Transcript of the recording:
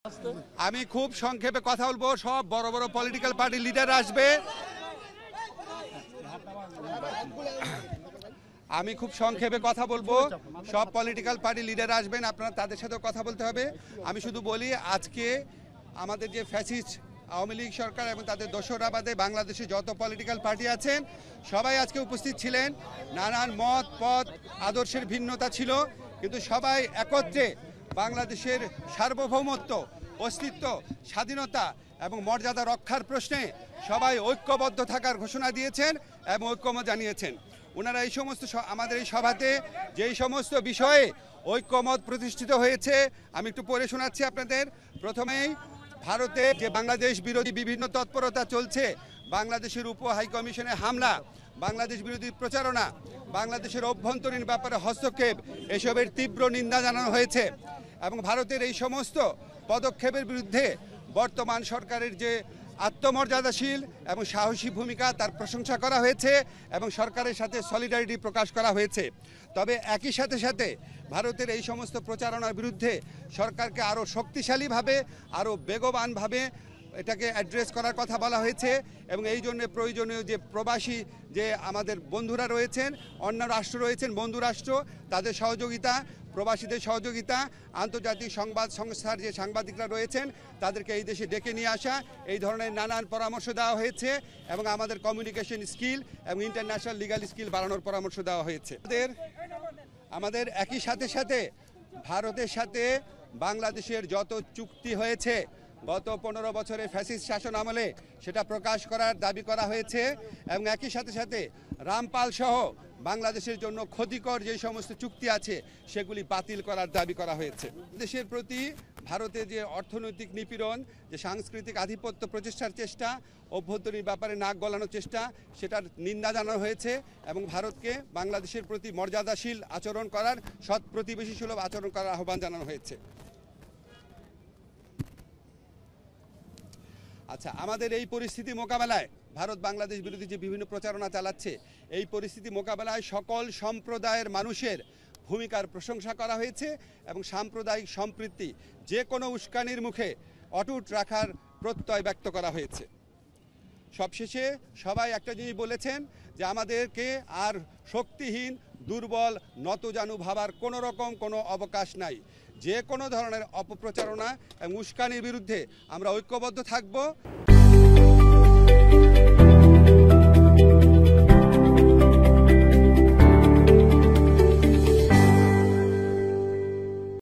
আমি খুব সংক্ষেপে কথা বলবো। সব বড় বড় পলিটিক্যাল পার্টি লিডার আসবে। আমি খুব সংক্ষেপে কথা বলবো। সব পলিটিক্যাল পার্টি লিডার আসবেন, আপনারা তাদের সাথেও কথা বলতে হবে। আমি শুধু বলি, আজকে আমাদের যে ফ্যাসিস্ট আওয়ামী লীগ সরকার এবং তাদের দোসরা বাদে বাংলাদেশে যত পলিটিক্যাল পার্টি আছেন সবাই আজকে উপস্থিত ছিলেন। নানান মত পথ আদর্শের ভিন্নতা ছিল, কিন্তু সবাই একত্রে বাংলাদেশের সার্বভৌমত্ব, অস্তিত্ব, স্বাধীনতা এবং মর্যাদা রক্ষার প্রশ্নে সবাই ঐক্যবদ্ধ থাকার ঘোষণা দিয়েছেন এবং ঐক্যমত জানিয়েছেন। ওনারা এই সমস্ত আমাদের এই সভাতে যেই সমস্ত বিষয়ে ঐক্যমত প্রতিষ্ঠিত হয়েছে আমি একটু পড়ে শোনাচ্ছি আপনাদের। প্রথমেই ভারতে যে বাংলাদেশ বিরোধী বিভিন্ন তৎপরতা চলছে, বাংলাদেশের উপ হাইকমিশনে হামলা, বাংলাদেশ বিরোধী প্রচারণা, বাংলাদেশের অভ্যন্তরীণ ব্যাপারে হস্তক্ষেপ, এসবের তীব্র নিন্দা জানানো হয়েছে এবং ভারতের এই সমস্ত পদক্ষেপের বিরুদ্ধে বর্তমান সরকারের যে আত্মমর্যাদাশীল এবং সাহসী ভূমিকা তার প্রশংসা করা হয়েছে এবং সরকারের সাথে সলিডারিটি প্রকাশ করা হয়েছে। তবে একই সাথে সাথে ভারতের এই সমস্ত প্রচারণার বিরুদ্ধে সরকারকে আরও শক্তিশালীভাবে, আরও বেগবানভাবে এটাকে অ্যাড্রেস করার কথা বলা হয়েছে এবং এই জন্য প্রয়োজনীয় যে প্রবাসী যে আমাদের বন্ধুরা রয়েছেন, অন্য রাষ্ট্র রয়েছেন, বন্ধু রাষ্ট্র, তাদের সহযোগিতা, প্রবাসীদের সহযোগিতা, আন্তর্জাতিক সংবাদ সংস্থার যে সাংবাদিকরা রয়েছেন তাদেরকে এই দেশে ডেকে নিয়ে আসা, এই ধরনের নানান পরামর্শ দেওয়া হয়েছে এবং আমাদের কমিউনিকেশন স্কিল এবং ইন্টারন্যাশনাল লিগাল স্কিল বাড়ানোর পরামর্শ দেওয়া হয়েছে। আমাদের একই সাথে সাথে ভারতের সাথে বাংলাদেশের যত চুক্তি হয়েছে গত 15 বছরের ফ্যাসিস্ট শাসন আমলে সেটা প্রকাশ করার দাবি করা হয়েছে এবং একই সাথে সাথে রামপাল সহ বাংলাদেশের জন্য ক্ষতিকর যে সমস্ত চুক্তি আছে সেগুলি বাতিল করার দাবি করা হয়েছে। দেশের প্রতি ভারতের যে অর্থনৈতিক নিপীড়ন, যে সাংস্কৃতিক আধিপত্য প্রচেষ্টার চেষ্টা, অভ্যন্তরীণ ব্যাপারে নাক গলানোর চেষ্টা, সেটার নিন্দা জানানো হয়েছে এবং ভারতকে বাংলাদেশের প্রতি মর্যাদাশীল আচরণ করার, সৎ প্রতিবেশী সুলভ আচরণ করার আহ্বান জানানো হয়েছে। আচ্ছা, আমাদের এই পরিস্থিতি মোকাবেলায় ভারত বাংলাদেশ বিরোধী যে বিভিন্ন প্রচারণা চালাচ্ছে, এই পরিস্থিতি মোকাবেলায় সকল সম্প্রদায়ের মানুষের ভূমিকার প্রশংসা করা হয়েছে এবং সাম্প্রদায়িক সম্প্রীতি যে কোনো উস্কানির মুখে অটুট রাখার প্রত্যয় ব্যক্ত করা হয়েছে। সবশেষে সবাই একটা জিনিস বলেছেন যে আমাদেরকে আর শক্তিহীন, দুর্বল, নতজানু ভাবার কোনো রকম কোনো অবকাশ নাই। যে কোনো ধরনের অপপ্রচারণা এবং উস্কানির বিরুদ্ধে আমরা ঐক্যবদ্ধ থাকব।